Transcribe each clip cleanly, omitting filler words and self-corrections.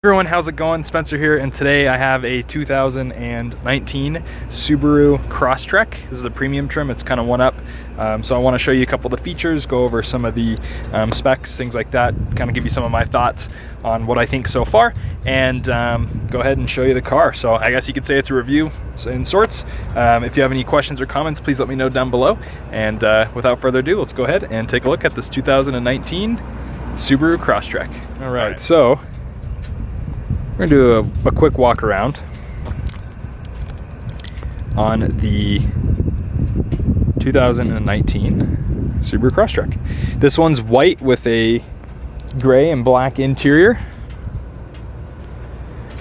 Everyone, how's it going? Spencer here, and today I have a 2019 Subaru Crosstrek. This is a premium trim. It's kind of one up. So I want to show you a couple of the features, go over some of the specs, things like that, kind of give you some of my thoughts on what I think so far, and go ahead and show you the car. So I guess you could say it's a review in sorts. If you have any questions or comments, please let me know down below. And without further ado, let's go ahead and take a look at this 2019 Subaru Crosstrek. All right, so we're gonna do a quick walk around on the 2019 Subaru Crosstrek. This one's white with a gray and black interior,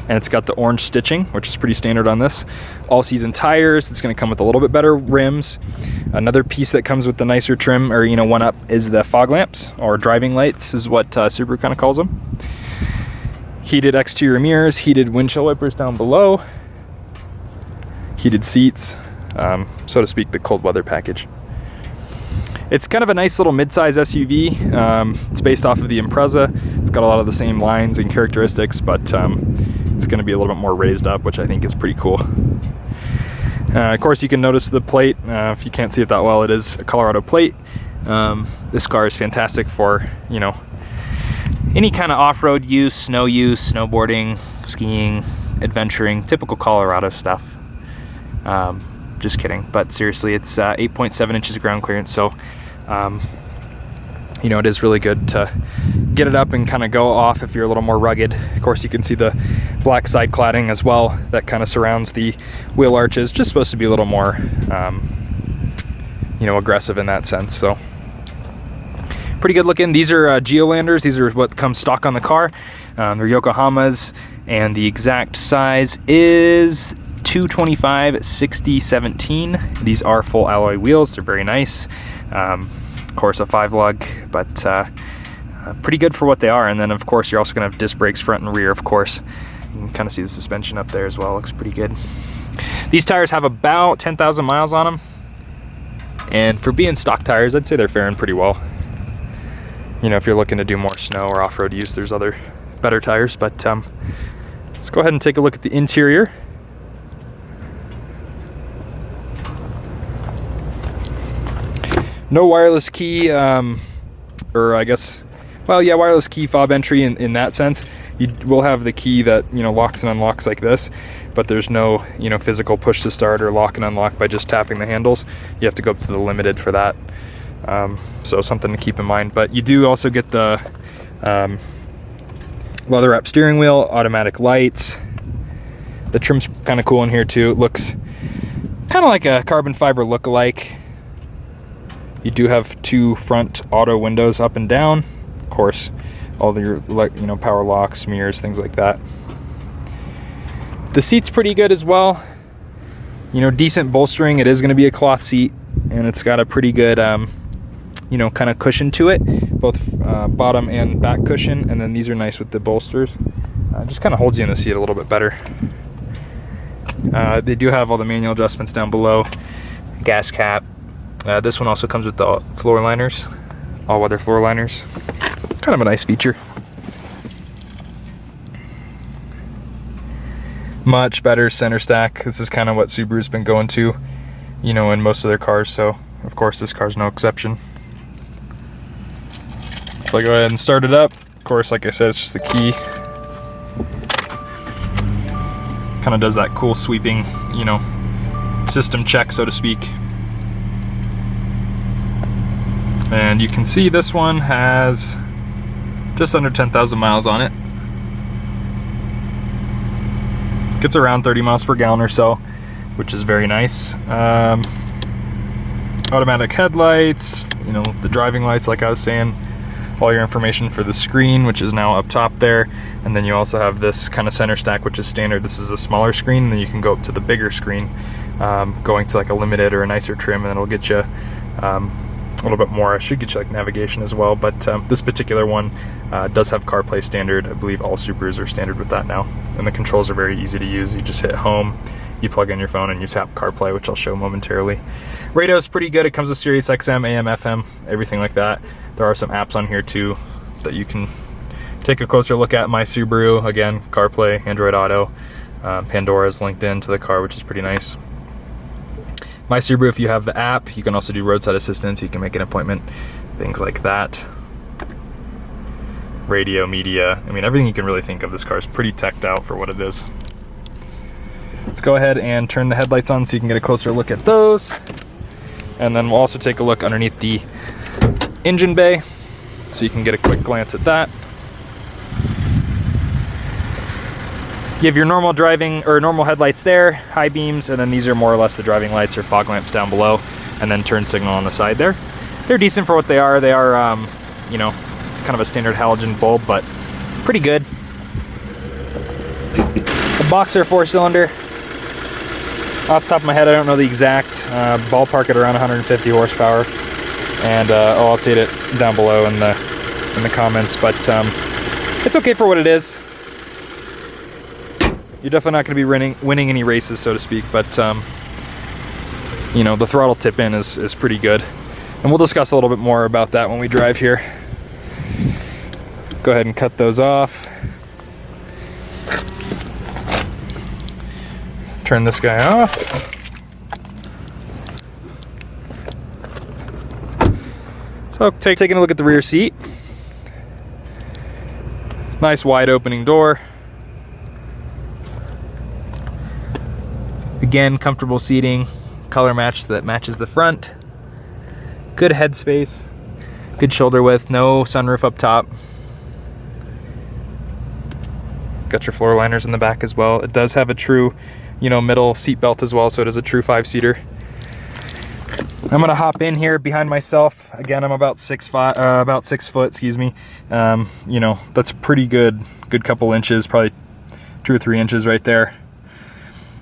and it's got the orange stitching, which is pretty standard on this. All-season tires. It's going to come with a little bit better rims. Another piece that comes with the nicer trim, or one up, is the fog lamps, or driving lights is what Subaru kind of calls them. Heated exterior mirrors, heated windshield wipers down below, heated seats, so to speak, the cold weather package. It's kind of a nice little mid-size SUV. It's based off of the Impreza. It's got a lot of the same lines and characteristics, but it's going to be a little bit more raised up, which I think is pretty cool. Of course, you can notice the plate. If you can't see it that well, it is a Colorado plate. This car is fantastic for, any kind of off-road use, snow use, snowboarding, skiing, adventuring, typical Colorado stuff. Just kidding, but seriously, it's 8.7 inches of ground clearance, so it is really good to get it up and kind of go off if you're a little more rugged. Of course, you can see the black side cladding as well that kind of surrounds the wheel arches, just supposed to be a little more aggressive in that sense. So pretty good looking. These are Geolanders. These are what comes stock on the car. They're Yokohamas, and the exact size is 225/60/17. These are full alloy wheels. They're very nice. Of course, a 5-lug, but pretty good for what they are. And then, of course, you're also going to have disc brakes front and rear, of course. You can kind of see the suspension up there as well. Looks pretty good. These tires have about 10,000 miles on them. And for being stock tires, I'd say they're faring pretty well. If you're looking to do more snow or off-road use, there's other better tires. But let's go ahead and take a look at the interior. No wireless key, wireless key fob entry in that sense. You will have the key that, locks and unlocks like this, but there's no, physical push to start or lock and unlock by just tapping the handles. You have to go up to the limited for that. So something to keep in mind. But you do also get the leather wrap steering wheel, automatic lights. The trim's kind of cool in here too. It looks kind of like a carbon fiber look-alike. You do have 2 front auto windows up and down. Of course, all your power locks, mirrors, things like that. The seat's pretty good as well. Decent bolstering. It is going to be a cloth seat, and it's got a pretty good kind of cushion to it, both bottom and back cushion. And then these are nice with the bolsters. Just kind of holds you in the seat a little bit better. They do have all the manual adjustments down below. Gas cap. This one also comes with the floor liners, all-weather floor liners. Kind of a nice feature. Much better center stack. This is kind of what Subaru's been going to, in most of their cars. So, of course, this car's no exception. So I go ahead and start it up. Of course, like I said, it's just the key. Kind of does that cool sweeping, system check, so to speak. And you can see this one has just under 10,000 miles on it. Gets around 30 miles per gallon or so, which is very nice. Automatic headlights, the driving lights, like I was saying. All your information for the screen, which is now up top there. And then you also have this kind of center stack, which is standard. This is a smaller screen, and then you can go up to the bigger screen, going to like a limited or a nicer trim, and it'll get you a little bit more. It should get you like navigation as well, but this particular one does have CarPlay standard. I believe all Subarus are standard with that now, and the controls are very easy to use. You just hit home, you plug in your phone, and you tap CarPlay, which I'll show momentarily. Radio is pretty good. It comes with Sirius XM, AM, FM, everything like that. There are some apps on here too that you can Take a closer look at my Subaru. Again, CarPlay, Android Auto, Pandora is linked into the car, which is pretty nice. My Subaru, if you have the app, you can also do roadside assistance. You can make an appointment, things like that. Radio, media, I mean, everything you can really think of. This car is pretty teched out for what it is. Let's go ahead and turn the headlights on so you can get a closer look at those. And then we'll also take a look underneath the engine bay so you can get a quick glance at that. You have your normal driving or normal headlights there, high beams, and then these are more or less the driving lights or fog lamps down below, and then turn signal on the side there. They're decent for what they are. They are, you know, it's kind of a standard halogen bulb, but pretty good. A boxer 4-cylinder. Off the top of my head, I don't know the exact ballpark at around 150 horsepower, and I'll update it down below in the comments. But it's okay for what it is. You're definitely not going to be winning any races, so to speak, but you know, the throttle tip in is pretty good. And we'll discuss a little bit more about that when we drive here. Go ahead and cut those off. Turn this guy off. So taking a look at the rear seat. Nice wide opening door. Again, comfortable seating, color match that matches the front. Good headspace, good shoulder width, no sunroof up top. Got your floor liners in the back as well. It does have a true, you know, middle seat belt as well, so it is a true 5-seater. I'm gonna hop in here behind myself. Again, I'm about 6 foot, excuse me. You know, that's a pretty good couple inches, probably 2 or 3 inches right there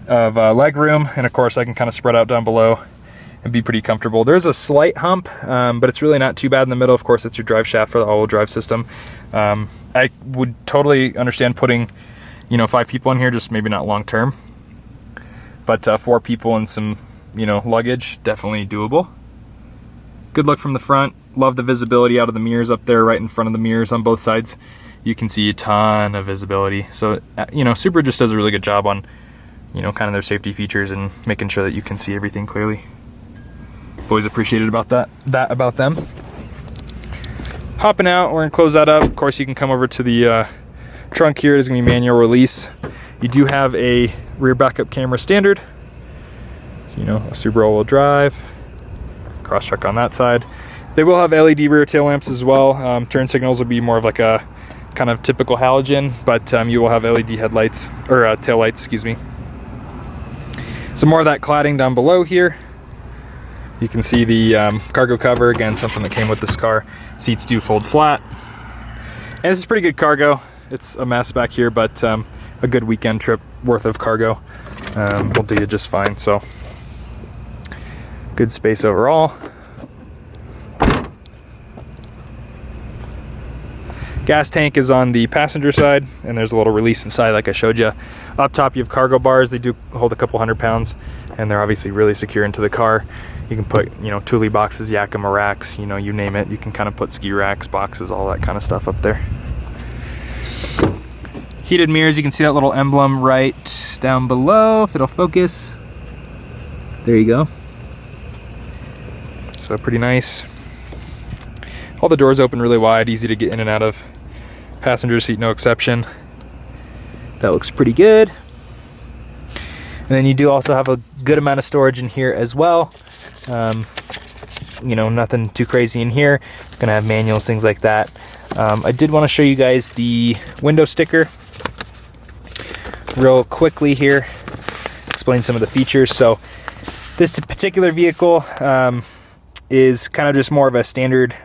of leg room, and of course I can kind of spread out down below and be pretty comfortable. There's a slight hump, but it's really not too bad in the middle. Of course, it's your drive shaft for the all-wheel drive system. I would totally understand putting, you know, 5 people in here, just maybe not long term, but 4 people and some, you know, luggage, definitely doable. Good look from the front. Love the visibility out of the mirrors up there, right in front of the mirrors on both sides. You can see a ton of visibility. So, you know, Subaru just does a really good job on, you know, kind of their safety features and making sure that you can see everything clearly. Always appreciated about that about them. Hopping out, we're gonna close that up. Of course, you can come over to the trunk here. It's gonna be manual release. You do have a rear backup camera standard. So, you know, a Subaru all-wheel drive. Crosstrek on that side. They will have LED rear tail lamps as well. Turn signals will be more of like a kind of typical halogen, but you will have LED headlights, or tail lights, excuse me. Some more of that cladding down below here. You can see the cargo cover, again, something that came with this car. Seats do fold flat. And this is pretty good cargo. It's a mess back here, but a good weekend trip worth of cargo will do you just fine. So good space overall. Gas tank is on the passenger side, and there's a little release inside like I showed you. Up top you have cargo bars. They do hold a couple 100 pounds, and they're obviously really secure into the car. You can put, you know, Thule boxes, Yakima racks, you know, you name it. You can kind of put ski racks, boxes, all that kind of stuff up there. Heated mirrors, you can see that little emblem right down below, if it'll focus. There you go. So pretty nice. All the doors open really wide, easy to get in and out of. Passenger seat, no exception. That looks pretty good. And then you do also have a good amount of storage in here as well. You know, nothing too crazy in here. Gonna have manuals, things like that. I did want to show you guys the window sticker real quickly here. Explain some of the features. So this particular vehicle is kind of just more of a standard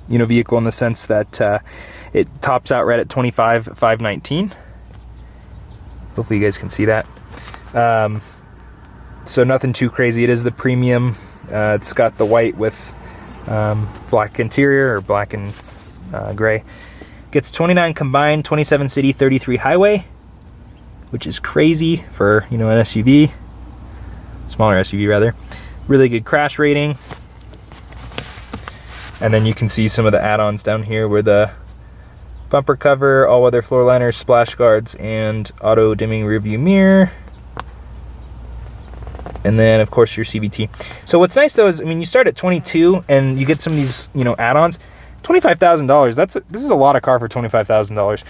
you know, vehicle in the sense that it tops out right at 25,519. Hopefully you guys can see that. So nothing too crazy. It is the premium. It's got the white with black interior, or black and gray. Gets 29 combined, 27 city, 33 highway, which is crazy for, you know, an SUV, smaller SUV rather. Really good crash rating. And then you can see some of the add-ons down here where the Bumper cover, all-weather floor liners, splash guards, and auto-dimming rearview mirror. And then, of course, your CVT. So what's nice, though, is, I mean, you start at $22, and you get some of these, you know, add-ons. $25,000, this is a lot of car for $25,000.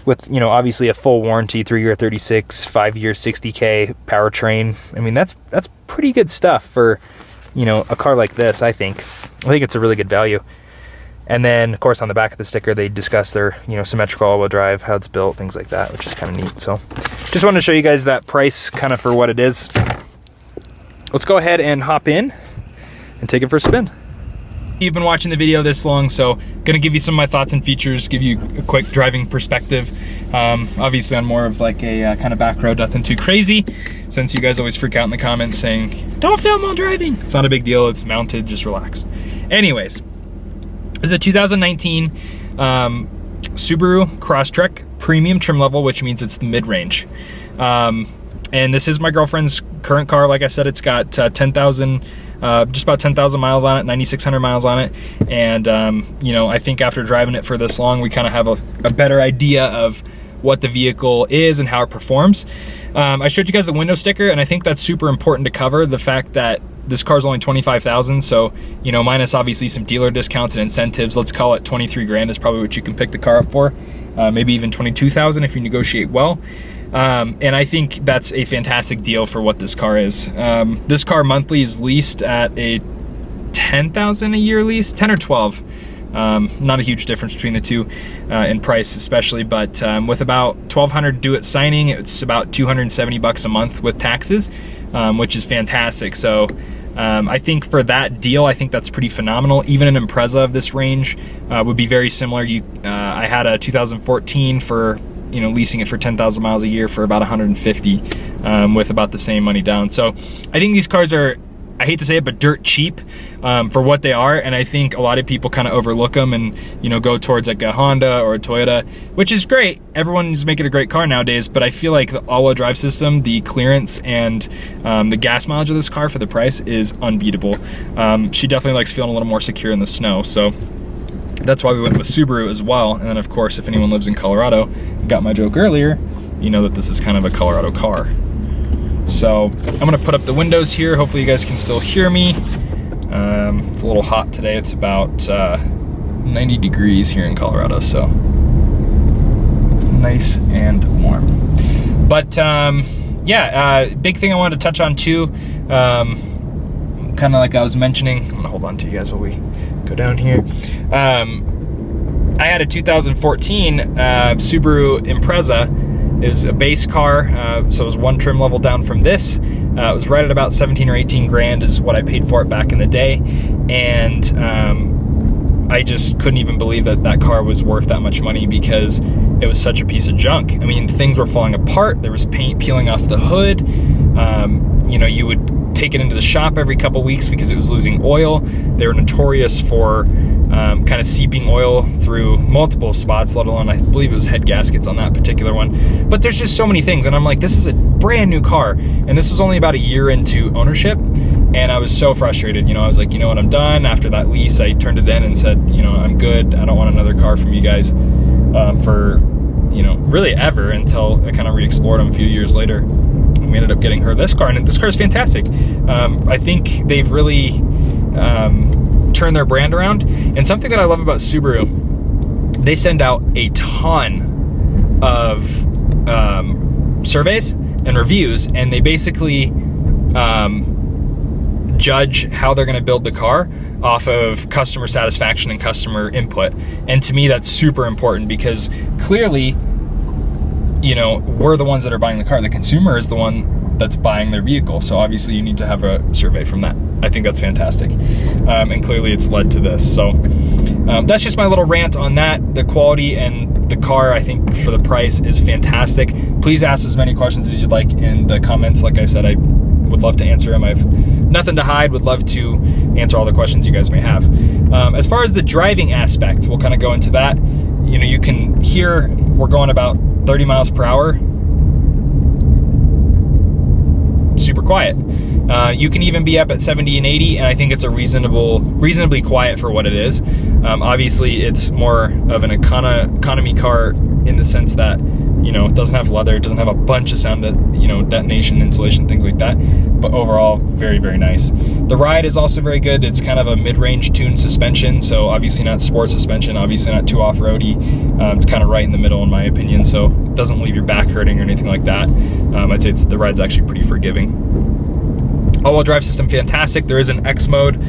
With, you know, obviously a full warranty, 3-year 36, 5-year 60K powertrain. I mean, that's pretty good stuff for, you know, a car like this, I think. I think it's a really good value. And then, of course, on the back of the sticker, they discuss their, you know, symmetrical all-wheel drive, how it's built, things like that, which is kind of neat. So just wanted to show you guys that price kind of for what it is. Let's go ahead and hop in and take it for a spin. You've been watching the video this long, so gonna give you some of my thoughts and features, give you a quick driving perspective. Obviously on more of like a kind of back road, nothing too crazy, since you guys always freak out in the comments saying, don't film while driving. It's not a big deal, it's mounted, just relax. Anyways, this is a 2019 Subaru Crosstrek premium trim level, which means it's the mid-range. And this is my girlfriend's current car. Like I said, it's got 10,000, just about 10,000 miles on it, 9,600 miles on it. And, you know, I think after driving it for this long, we kind of have a better idea of what the vehicle is and how it performs. I showed you guys the window sticker, and I think that's super important to cover, the fact that this car's only 25,000, so, you know, minus obviously some dealer discounts and incentives, let's call it 23 grand is probably what you can pick the car up for. Maybe even 22,000 if you negotiate well. And I think that's a fantastic deal for what this car is. This car monthly is leased at a 10,000 a year lease, 10 or 12. Not a huge difference between the two in price especially, but with about 1,200 due at signing, it's about 270 bucks a month with taxes, which is fantastic. So I think for that deal, I think that's pretty phenomenal. Even an Impreza of this range would be very similar. I had a 2014 for, you know, leasing it for 10,000 miles a year for about 150 with about the same money down. So I think these cars are, I hate to say it, but dirt cheap for what they are. And I think a lot of people kind of overlook them and, you know, go towards like a Honda or a Toyota, which is great. Everyone's making a great car nowadays, but I feel like the all-wheel drive system, the clearance, and the gas mileage of this car for the price is unbeatable. She definitely likes feeling a little more secure in the snow. So that's why we went with Subaru as well. And then, of course, if anyone lives in Colorado, got my joke earlier, you know that this is kind of a Colorado car. So I'm gonna put up the windows here. Hopefully you guys can still hear me. It's a little hot today. It's about 90 degrees here in Colorado, so nice and warm. But yeah, big thing I wanted to touch on too, kind of like I was mentioning, I'm gonna hold on to you guys while we go down here. I had a 2014 Subaru Impreza. It was a base car, so it was one trim level down from this. It was right at about 17 or 18 grand is what I paid for it back in the day. And I just couldn't even believe that that car was worth that much money because it was such a piece of junk. I mean, things were falling apart. There was paint peeling off the hood. You know, you would take it into the shop every couple weeks because it was losing oil. They were notorious for kind of seeping oil through multiple spots, let alone I believe it was head gaskets on that particular one. But there's just so many things, and I'm like, this is a brand new car, and this was only about a year into ownership, and I was so frustrated. You know, I was like, you know what, I'm done. After that lease, I turned it in and said, you know, I'm good. I don't want another car from you guys for, you know, really ever, until I kind of re-explored them a few years later. And we ended up getting her this car, and this car is fantastic. I think they've really turn their brand around. And something that I love about Subaru, they send out a ton of surveys and reviews, and they basically judge how they're going to build the car off of customer satisfaction and customer input. And to me, that's super important because clearly, you know, we're the ones that are buying the car. The consumer is the one that's buying their vehicle. So obviously you need to have a survey from that. I think that's fantastic. And clearly it's led to this. So that's just my little rant on that. The quality and the car, I think for the price, is fantastic. Please ask as many questions as you'd like in the comments. Like I said, I would love to answer them. I've nothing to hide, would love to answer all the questions you guys may have. As far as the driving aspect, we'll kind of go into that. You know, you can hear we're going about 30 miles per hour. Super quiet. You can even be up at 70 and 80, and I think it's a reasonably quiet for what it is. Obviously, it's more of an economy car in the sense that, you know, it doesn't have leather, it doesn't have a bunch of sound, you know, detonation, insulation, things like that. But overall, very, very nice. The ride is also very good. It's kind of a mid-range tuned suspension, so obviously not sport suspension, obviously not too off-roady. It's kind of right in the middle in my opinion, so it doesn't leave your back hurting or anything like that. I'd say the ride's actually pretty forgiving. All-wheel drive system, fantastic. There is an X mode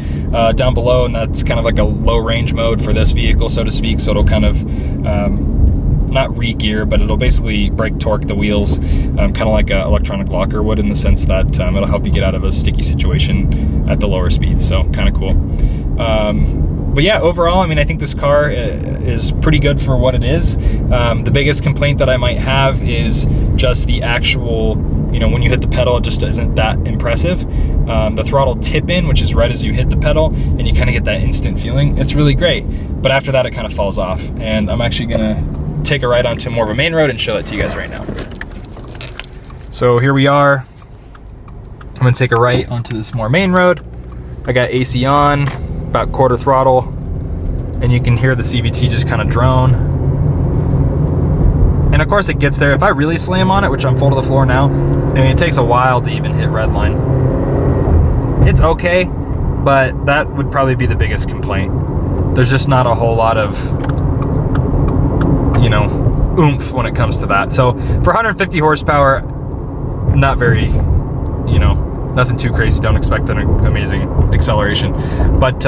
down below, and that's kind of like a low-range mode for this vehicle, so to speak, so it'll kind of not re-gear, but it'll basically brake torque the wheels, kind of like an electronic locker would, in the sense that it'll help you get out of a sticky situation at the lower speeds, so kind of cool. But yeah, overall, I mean, I think this car is pretty good for what it is. The biggest complaint that I might have is just the actual, you know, when you hit the pedal, it just isn't that impressive. The throttle tip in, which is right as you hit the pedal, and you kind of get that instant feeling. It's really great, but after that, it kind of falls off. And I'm actually gonna take a ride onto more of a main road and show it to you guys right now. So here we are. I'm gonna take a right onto this more main road. I got AC on, about quarter throttle, and you can hear the CVT just kind of drone. And of course it gets there. If I really slam on it, which I'm full to the floor now, I mean, it takes a while to even hit redline. It's okay, but that would probably be the biggest complaint. There's just not a whole lot of, you know, oomph when it comes to that. So for 150 horsepower, not very, you know, nothing too crazy. Don't expect an amazing acceleration. But,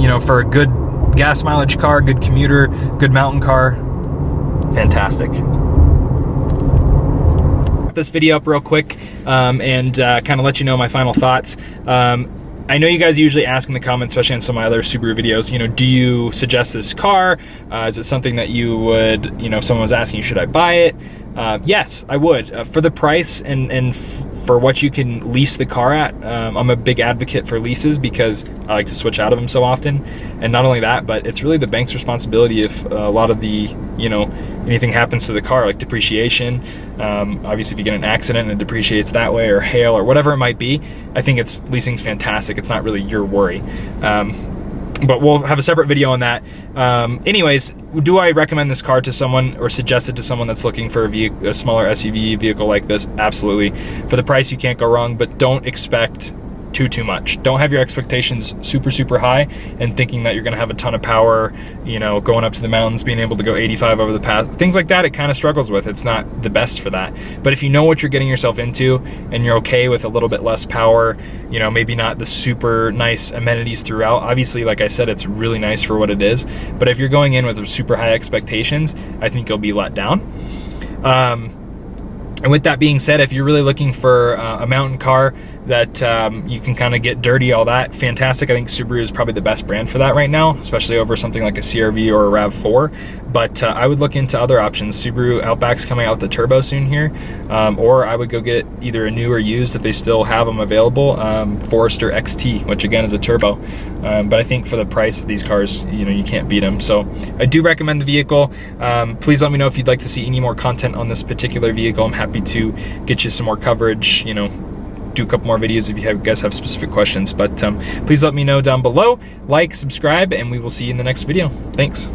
you know, for a good gas mileage car, good commuter, good mountain car, fantastic. This video up real quick and kind of let you know my final thoughts. I know you guys usually ask in the comments, especially on some of my other Subaru videos, you know, do you suggest this car? Is it something that you would, you know, if someone was asking you, should I buy it? Yes, I would. For the price and for what you can lease the car at, I'm a big advocate for leases because I like to switch out of them so often. And not only that, but it's really the bank's responsibility if a lot of the, you know, anything happens to the car, like depreciation. Obviously, if you get an accident and it depreciates that way, or hail, or whatever it might be, I think leasing's fantastic. It's not really your worry. But we'll have a separate video on that. Anyways, do I recommend this car to someone or suggest it to someone that's looking for a smaller SUV vehicle like this? Absolutely. For the price, you can't go wrong, but don't expect too much. Don't have your expectations super high and thinking that you're going to have a ton of power, you know, going up to the mountains, being able to go 85 over the pass, things like that. It kind of struggles with. It's not the best for that. But if you know what you're getting yourself into and you're okay with a little bit less power, you know, maybe not the super nice amenities throughout. Obviously, like I said, it's really nice for what it is. But if you're going in with super high expectations, I think you'll be let down. And with that being said, if you're really looking for a mountain car that you can kind of get dirty, all that, fantastic. I think Subaru is probably the best brand for that right now, especially over something like a CR-V or a RAV4. But I would look into other options. Subaru Outback's coming out with the turbo soon here, or I would go get either a new or used, if they still have them available, Forester XT, which again is a turbo. But I think for the price of these cars, you know, you can't beat them. So I do recommend the vehicle. Please let me know if you'd like to see any more content on this particular vehicle. I'm happy to get you some more coverage, you know, do a couple more videos if you guys have specific questions. But please let me know down below. Like, subscribe, and we will see you in the next video. Thanks.